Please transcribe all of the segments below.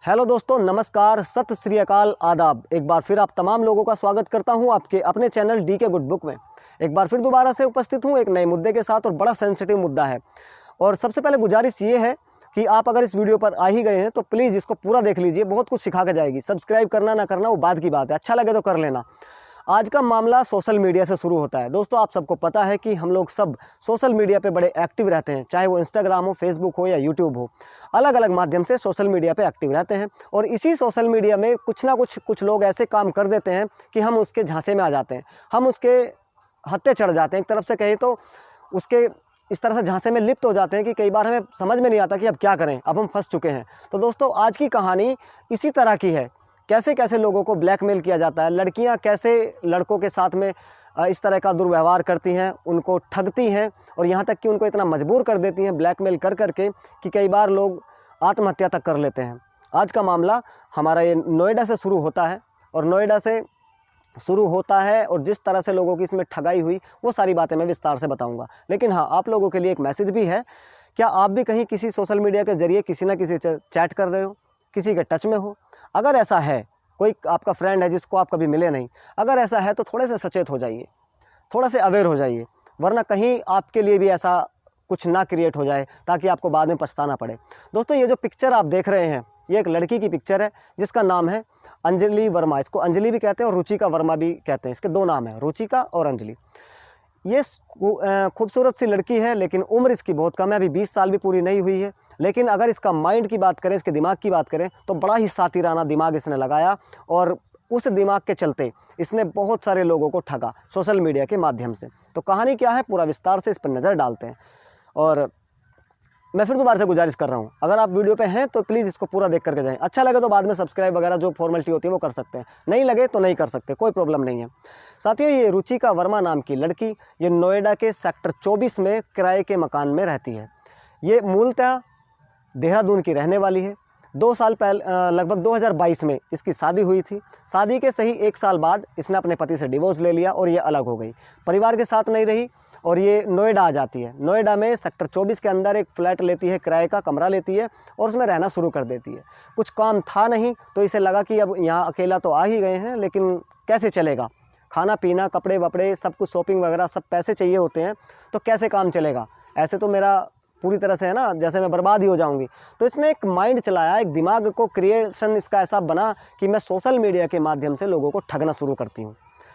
Hello दोस्तों, नमस्कार, सत श्री अकाल, आदाब। एक बार फिर आप तमाम लोगों का स्वागत करता हूं आपके अपने चैनल डी के गुड बुक में। एक बार फिर दोबारा से उपस्थित हूं एक नए मुद्दे के साथ, और बड़ा सेंसिटिव मुद्दा है। और सबसे पहले गुजारिश ये है कि आप अगर इस वीडियो पर आ ही गए हैं तो प्लीज़ इसको पूरा देख लीजिए, बहुत कुछ सिखा के जाएगी। सब्सक्राइब करना ना करना वो बाद की बात है, अच्छा लगे तो कर लेना। आज का मामला सोशल मीडिया से शुरू होता है। दोस्तों, आप सबको पता है कि हम लोग सब सोशल मीडिया पे बड़े एक्टिव रहते हैं, चाहे वो इंस्टाग्राम हो, फेसबुक हो या यूट्यूब हो। अलग अलग माध्यम से सोशल मीडिया पे एक्टिव रहते हैं, और इसी सोशल मीडिया में कुछ ना कुछ लोग ऐसे काम कर देते हैं कि हम उसके झांसे में आ जाते हैं, हम उसके हत्थे चढ़ जाते हैं। एक तरफ से कहें तो उसके इस तरह से झांसे में लिप्त हो जाते हैं कि कई बार हमें समझ में नहीं आता कि अब क्या करें, अब हम फंस चुके हैं। तो दोस्तों, आज की कहानी इसी तरह की है। कैसे कैसे लोगों को ब्लैकमेल किया जाता है, लड़कियां कैसे लड़कों के साथ में इस तरह का दुर्व्यवहार करती हैं, उनको ठगती हैं, और यहाँ तक कि उनको इतना मजबूर कर देती हैं ब्लैकमेल कर करके कि कई बार लोग आत्महत्या तक कर लेते हैं। आज का मामला हमारा ये नोएडा से शुरू होता है, और नोएडा से शुरू होता है और जिस तरह से लोगों की इसमें ठगाई हुई वो सारी बातें मैं विस्तार से बताऊंगा। लेकिन हाँ, आप लोगों के लिए एक मैसेज भी है। क्या आप भी कहीं किसी सोशल मीडिया के जरिए किसी ना किसी से चैट कर रहे हो, किसी के टच में हो? अगर ऐसा है, कोई आपका फ्रेंड है जिसको आप कभी मिले नहीं, अगर ऐसा है तो थोड़े से सचेत हो जाइए, थोड़ा से अवेयर हो जाइए, वरना कहीं आपके लिए भी ऐसा कुछ ना क्रिएट हो जाए ताकि आपको बाद में पछताना पड़े। दोस्तों, ये जो पिक्चर आप देख रहे हैं ये एक लड़की की पिक्चर है जिसका नाम है अंजलि वर्मा। इसको अंजलि भी कहते हैं और रुचिका वर्मा भी कहते हैं। इसके दो नाम हैं, रुचिका और अंजलि। ये खूबसूरत सी लड़की है, लेकिन उम्र इसकी बहुत कम है, अभी 20 साल भी पूरी नहीं हुई है। लेकिन अगर इसका माइंड की बात करें, इसके दिमाग की बात करें, तो बड़ा ही सातिराना दिमाग इसने लगाया, और उस दिमाग के चलते इसने बहुत सारे लोगों को ठगा सोशल मीडिया के माध्यम से। तो कहानी क्या है, पूरा विस्तार से इस पर नज़र डालते हैं। और मैं फिर दोबारा से गुजारिश कर रहा हूँ, अगर आप वीडियो पे हैं तो प्लीज़ इसको पूरा देख करके जाएं। अच्छा लगे तो बाद में सब्सक्राइब वगैरह जो फॉर्मेलिटी होती है वो कर सकते हैं, नहीं लगे तो नहीं कर सकते, कोई प्रॉब्लम नहीं है। साथियों, ये रुचिका वर्मा नाम की लड़की ये नोएडा के सेक्टर 24 में किराए के मकान में रहती है। ये मूलतः देहरादून की रहने वाली है। 2 साल पहले, लगभग 2022 में इसकी शादी हुई थी। शादी के सही 1 साल बाद इसने अपने पति से डिवोर्स ले लिया और ये अलग हो गई, परिवार के साथ नहीं रही, और ये नोएडा आ जाती है। नोएडा में सेक्टर 24 के अंदर एक फ्लैट लेती है, किराए का कमरा लेती है, और उसमें रहना शुरू कर देती है। कुछ काम था नहीं तो इसे लगा कि अब यहाँ अकेला तो आ ही गए हैं, लेकिन कैसे चलेगा, खाना पीना, कपड़े वपड़े, सब कुछ, शॉपिंग वगैरह, सब पैसे चाहिए होते हैं, तो कैसे काम चलेगा? ऐसे तो मेरा पूरी तरह से है ना, जैसे मैं बर्बाद ही हो जाऊंगी। तो इसने एक माइंड चलाया, एक दिमाग को क्रिएशन इसका ऐसा बना कि मैं सोशल मीडिया के माध्यम से लोगों को ठगना शुरू करती हूँ।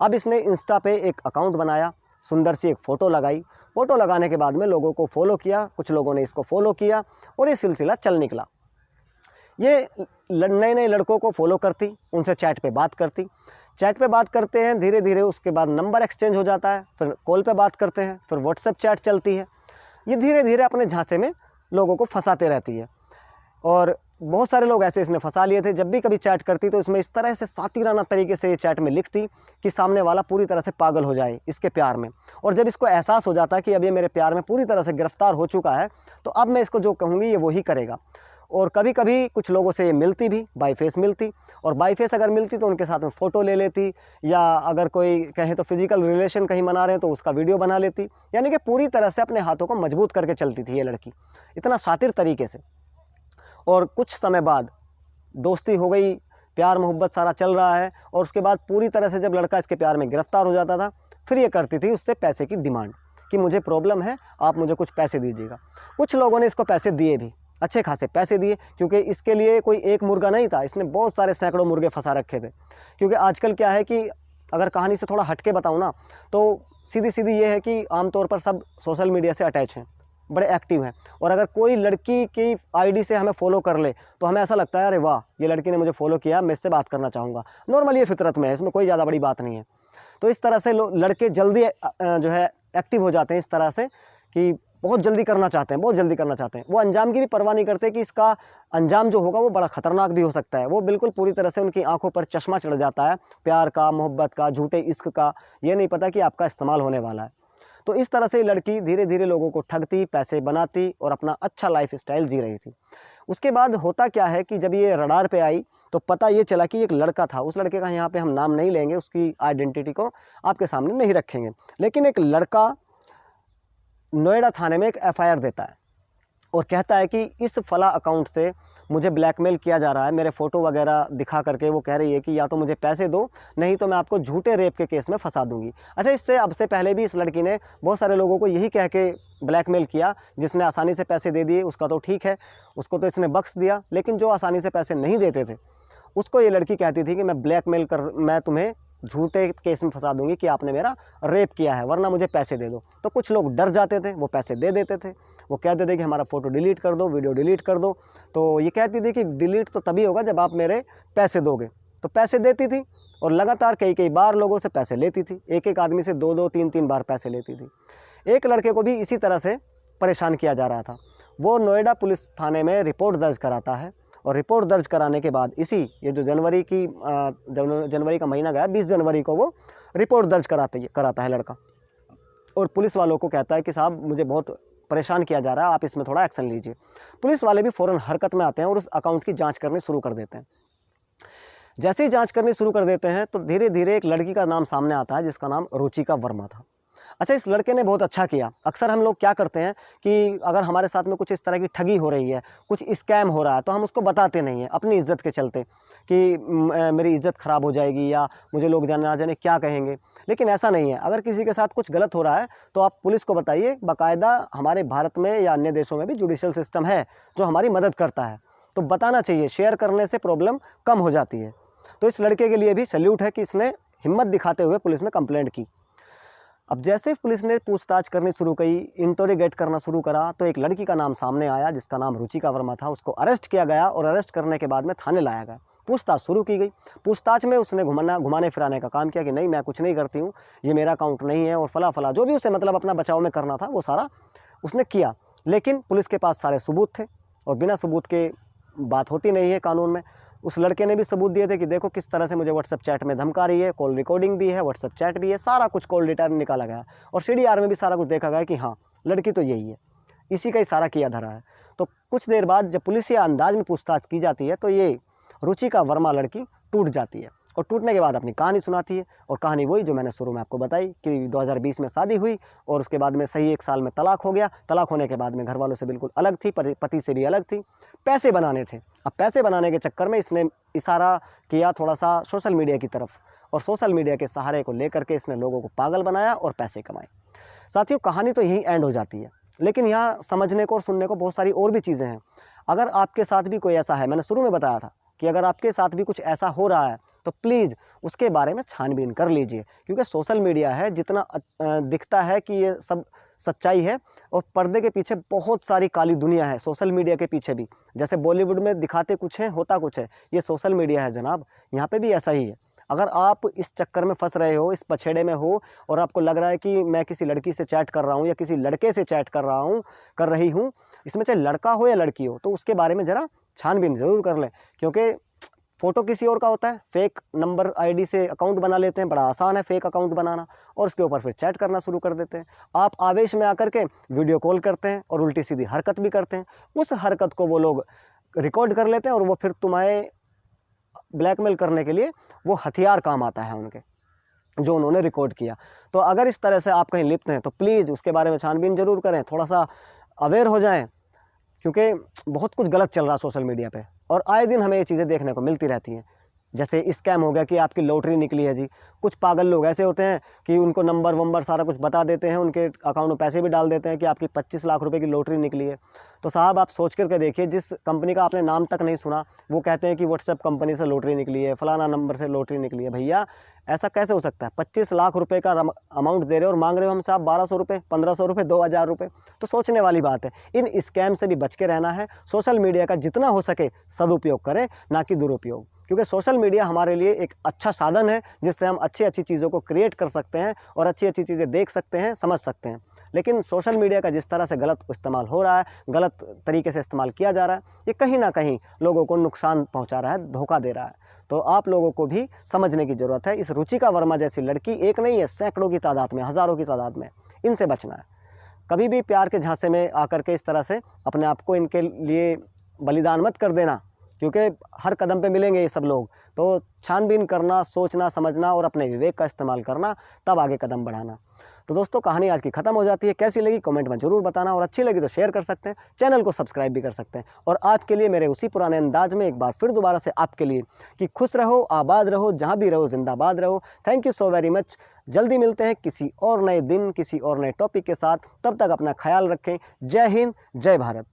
अब इसने इंस्टा पे एक अकाउंट बनाया, सुंदर सी एक फ़ोटो लगाई। फ़ोटो लगाने के बाद में लोगों को फॉलो किया, कुछ लोगों ने इसको फॉलो किया, और ये सिलसिला चल निकला। ये नए नए लड़कों को फॉलो करती, उनसे चैट पे बात करती। चैट पे बात करते हैं, धीरे धीरे उसके बाद नंबर एक्सचेंज हो जाता है, फिर कॉल पे बात करते हैं, फिर व्हाट्सएप चैट चलती है। ये धीरे धीरे अपने झांसे में लोगों को फंसाते रहती है, और बहुत सारे लोग ऐसे इसने फंसा लिए थे। जब भी कभी चैट करती तो इसमें इस तरह से सातिराना तरीके से ये चैट में लिखती कि सामने वाला पूरी तरह से पागल हो जाए इसके प्यार में। और जब इसको एहसास हो जाता कि अब ये मेरे प्यार में पूरी तरह से गिरफ्तार हो चुका है, तो अब मैं इसको जो कहूँगी ये वही करेगा। और कभी कभी कुछ लोगों से ये मिलती भी, बाई फेस मिलती, और बाई फेस अगर मिलती तो उनके साथ में फ़ोटो ले लेती, या अगर कोई कहे तो फिजिकल रिलेशन कहीं मना रहे हैं तो उसका वीडियो बना लेती। यानी कि पूरी तरह से अपने हाथों को मजबूत करके चलती थी ये लड़की, इतना शातिर तरीके से। और कुछ समय बाद दोस्ती हो गई, प्यार मोहब्बत सारा चल रहा है, और उसके बाद पूरी तरह से जब लड़का इसके प्यार में गिरफ्तार हो जाता था, फिर ये करती थी उससे पैसे की डिमांड कि मुझे प्रॉब्लम है, आप मुझे कुछ पैसे दीजिएगा। कुछ लोगों ने इसको पैसे दिए भी, अच्छे खासे पैसे दिए, क्योंकि इसके लिए कोई एक मुर्गा नहीं था, इसने बहुत सारे सैकड़ों मुर्गे फंसा रखे थे। क्योंकि आजकल क्या है कि अगर कहानी से थोड़ा हटके बताऊँ ना, तो सीधी सीधी ये है कि आमतौर पर सब सोशल मीडिया से अटैच हैं, बड़े एक्टिव हैं, और अगर कोई लड़की की आईडी से हमें फॉलो कर ले तो हमें ऐसा लगता है, अरे वाह, ये लड़की ने मुझे फॉलो किया, मैं इससे बात करना चाहूँगा। नॉर्मली ये फितरत में है, इसमें कोई ज़्यादा बड़ी बात नहीं है। तो इस तरह से लड़के जल्दी जो है एक्टिव हो जाते हैं, इस तरह से कि बहुत जल्दी करना चाहते हैं, बहुत जल्दी करना चाहते हैं। वो अंजाम की भी परवाह नहीं करते कि इसका अंजाम जो होगा वो बड़ा ख़तरनाक भी हो सकता है। वो बिल्कुल पूरी तरह से उनकी आंखों पर चश्मा चढ़ जाता है, प्यार का, मोहब्बत का, झूठे इश्क का। ये नहीं पता कि आपका इस्तेमाल होने वाला है। तो इस तरह से लड़की धीरे धीरे लोगों को ठगती, पैसे बनाती, और अपना अच्छा लाइफ स्टाइल जी रही थी। उसके बाद होता क्या है कि जब ये रडार पे आई तो पता ये चला कि एक लड़का था। उस लड़के का यहाँ पे हम नाम नहीं लेंगे, उसकी आइडेंटिटी को आपके सामने नहीं रखेंगे, लेकिन एक लड़का नोएडा थाने में एक एफआईआर देता है और कहता है कि इस फला अकाउंट से मुझे ब्लैकमेल किया जा रहा है, मेरे फ़ोटो वगैरह दिखा करके वो कह रही है कि या तो मुझे पैसे दो, नहीं तो मैं आपको झूठे रेप के केस में फंसा दूँगी। अच्छा, इससे अब से पहले भी इस लड़की ने बहुत सारे लोगों को यही कह के ब्लैकमेल किया, जिसने आसानी से पैसे दे दिए उसका तो ठीक है, उसको तो इसने बख्श दिया, लेकिन जो आसानी से पैसे नहीं देते थे उसको ये लड़की कहती थी कि मैं तुम्हें झूठे केस में फंसा दूंगी कि आपने मेरा रेप किया है, वरना मुझे पैसे दे दो। तो कुछ लोग डर जाते थे, वो पैसे दे देते थे। वो कहते थे कि हमारा फ़ोटो डिलीट कर दो, वीडियो डिलीट कर दो। तो ये कहती थी कि डिलीट तो तभी होगा जब आप मेरे पैसे दोगे। तो पैसे देती थी और लगातार कई कई बार लोगों से पैसे लेती थी, एक एक आदमी से 2-2 3-3 बार पैसे लेती थी। एक लड़के को भी इसी तरह से परेशान किया जा रहा था। वो नोएडा पुलिस थाने में रिपोर्ट दर्ज कराता है और रिपोर्ट दर्ज कराने के बाद ये जो जनवरी का महीना गया, 20 जनवरी को वो रिपोर्ट दर्ज कराता है लड़का, और पुलिस वालों को कहता है कि साहब मुझे बहुत परेशान किया जा रहा है, आप इसमें थोड़ा एक्शन लीजिए। पुलिस वाले भी फ़ौरन हरकत में आते हैं और उस अकाउंट की जांच करनी शुरू कर देते हैं। जैसे ही जांच करनी शुरू कर देते हैं तो धीरे धीरे एक लड़की का नाम सामने आता है जिसका नाम रुचिका वर्मा था। अच्छा, इस लड़के ने बहुत अच्छा किया। अक्सर हम लोग क्या करते हैं कि अगर हमारे साथ में कुछ इस तरह की ठगी हो रही है, कुछ स्कैम हो रहा है, तो हम उसको बताते नहीं हैं अपनी इज्जत के चलते कि मेरी इज्जत ख़राब हो जाएगी या मुझे लोग जाने ना जाने क्या कहेंगे। लेकिन ऐसा नहीं है। अगर किसी के साथ कुछ गलत हो रहा है तो आप पुलिस को बताइए। बाकायदा हमारे भारत में या अन्य देशों में भी जुडिशल सिस्टम है जो हमारी मदद करता है, तो बताना चाहिए। शेयर करने से प्रॉब्लम कम हो जाती है। तो इस लड़के के लिए भी सैल्यूट है कि इसने हिम्मत दिखाते हुए पुलिस में कंप्लेंट की। अब जैसे पुलिस ने पूछताछ करनी शुरू की, इंटरोगेट करना शुरू करा, तो एक लड़की का नाम सामने आया जिसका नाम रुचिका वर्मा था। उसको अरेस्ट किया गया और अरेस्ट करने के बाद में थाने लाया गया। पूछताछ शुरू की गई। पूछताछ में उसने घुमाने फिराने का काम किया कि नहीं, मैं कुछ नहीं करती हूँ, ये मेरा अकाउंट नहीं है, और फला फला जो भी उसे मतलब अपना बचाव में करना था वो सारा उसने किया। लेकिन पुलिस के पास सारे सबूत थे और बिना सबूत के बात होती नहीं है कानून में। उस लड़के ने भी सबूत दिए थे कि देखो किस तरह से मुझे व्हाट्सएप चैट में धमका रही है, कॉल रिकॉर्डिंग भी है, व्हाट्सएप चैट भी है, सारा कुछ कॉल डेटा निकाला गया और सीडीआर में भी सारा कुछ देखा गया कि हाँ, लड़की तो यही है, इसी का इशारा किया धरा है। तो कुछ देर बाद जब पुलिस ये अंदाज में पूछताछ की जाती है तो ये रुचिका वर्मा लड़की टूट जाती है और टूटने के बाद अपनी कहानी सुनाती है। और कहानी वही जो मैंने शुरू में आपको बताई कि 2020 में शादी हुई और उसके बाद में सही 1 साल में तलाक हो गया। तलाक होने के बाद में घर वालों से बिल्कुल अलग थी, पति से भी अलग थी, पैसे बनाने थे। अब पैसे बनाने के चक्कर में इसने इशारा किया थोड़ा सा सोशल मीडिया की तरफ, और सोशल मीडिया के सहारे को लेकर के इसने लोगों को पागल बनाया और पैसे कमाए। साथियों, कहानी तो यहीं एंड हो जाती है, लेकिन यहाँ समझने को और सुनने को बहुत सारी और भी चीज़ें हैं। अगर आपके साथ भी कोई ऐसा है, मैंने शुरू में बताया था कि अगर आपके साथ भी कुछ ऐसा हो रहा है तो प्लीज़ उसके बारे में छानबीन कर लीजिए, क्योंकि सोशल मीडिया है, जितना दिखता है कि ये सब सच्चाई है और पर्दे के पीछे बहुत सारी काली दुनिया है। सोशल मीडिया के पीछे भी जैसे बॉलीवुड में दिखाते कुछ है, होता कुछ है, ये सोशल मीडिया है जनाब, यहाँ पे भी ऐसा ही है। अगर आप इस चक्कर में फंस रहे हो, इस पछेड़े में हो और आपको लग रहा है कि मैं किसी लड़की से चैट कर रहा हूँ या किसी लड़के से चैट कर रही हूँ, इसमें चाहे लड़का हो या लड़की हो, तो उसके बारे में ज़रा छानबीन ज़रूर कर लें, क्योंकि फ़ोटो किसी और का होता है, फेक नंबर आईडी से अकाउंट बना लेते हैं, बड़ा आसान है फेक अकाउंट बनाना, और उसके ऊपर फिर चैट करना शुरू कर देते हैं। आप आवेश में आकर के वीडियो कॉल करते हैं और उल्टी सीधी हरकत भी करते हैं। उस हरकत को वो लोग रिकॉर्ड कर लेते हैं और वो फिर तुम्हें ब्लैकमेल करने के लिए वो हथियार काम आता है उनके, जो उन्होंने रिकॉर्ड किया। तो अगर इस तरह से आप कहीं लिप्त हैं तो प्लीज़ उसके बारे में छानबीन ज़रूर करें, थोड़ा सा अवेयर हो जाएं, क्योंकि बहुत कुछ गलत चल रहा है सोशल मीडिया पे और आए दिन हमें ये चीज़ें देखने को मिलती रहती हैं। जैसे स्कैम हो गया कि आपकी लॉटरी निकली है जी। कुछ पागल लोग ऐसे होते हैं कि उनको नंबर वंबर सारा कुछ बता देते हैं, उनके अकाउंट में पैसे भी डाल देते हैं कि आपकी 25 लाख रुपए की लॉटरी निकली है। तो साहब आप सोच करके देखिए, जिस कंपनी का आपने नाम तक नहीं सुना वो कहते हैं कि व्हाट्सएप कंपनी से लॉटरी निकली है, फलाना नंबर से लॉटरी निकली है। भैया ऐसा कैसे हो सकता है? 25 लाख रुपए का अमाउंट दे रहे हो और मांग रहे हो हमसे आप 1200 रुपये, 1500 रुपये, 2000 रुपये। तो सोचने वाली बात है। इन स्कैम से भी बच के रहना है। सोशल मीडिया का जितना हो सके सदुपयोग करें, ना कि दुरुपयोग, क्योंकि सोशल मीडिया हमारे लिए एक अच्छा साधन है जिससे हम अच्छी अच्छी चीज़ों को क्रिएट कर सकते हैं और अच्छी अच्छी चीज़ें देख सकते हैं, समझ सकते हैं। लेकिन सोशल मीडिया का जिस तरह से गलत इस्तेमाल हो रहा है, गलत तरीके से इस्तेमाल किया जा रहा है, ये कहीं ना कहीं लोगों को नुकसान पहुंचा रहा है, धोखा दे रहा है। तो आप लोगों को भी समझने की ज़रूरत है। इस रुचिका वर्मा जैसी लड़की एक नहीं है, सैकड़ों की तादाद में, हज़ारों की तादाद में, इनसे बचना है। कभी भी प्यार के झांसे में आकर के इस तरह से अपने आप को इनके लिए बलिदान मत कर देना, क्योंकि हर कदम पे मिलेंगे ये सब लोग। तो छानबीन करना, सोचना, समझना और अपने विवेक का इस्तेमाल करना, तब आगे कदम बढ़ाना। तो दोस्तों कहानी आज की खत्म हो जाती है। कैसी लगी कमेंट में जरूर बताना, और अच्छी लगी तो शेयर कर सकते हैं, चैनल को सब्सक्राइब भी कर सकते हैं। और आपके लिए मेरे उसी पुराने अंदाज में एक बार फिर दोबारा से आपके लिए कि खुश रहो, आबाद रहो, जहाँ भी रहो जिंदाबाद रहो। Thank you so very much. जल्दी मिलते हैं किसी और नए दिन, किसी और नए टॉपिक के साथ। तब तक अपना ख्याल रखें। जय हिंद, जय भारत।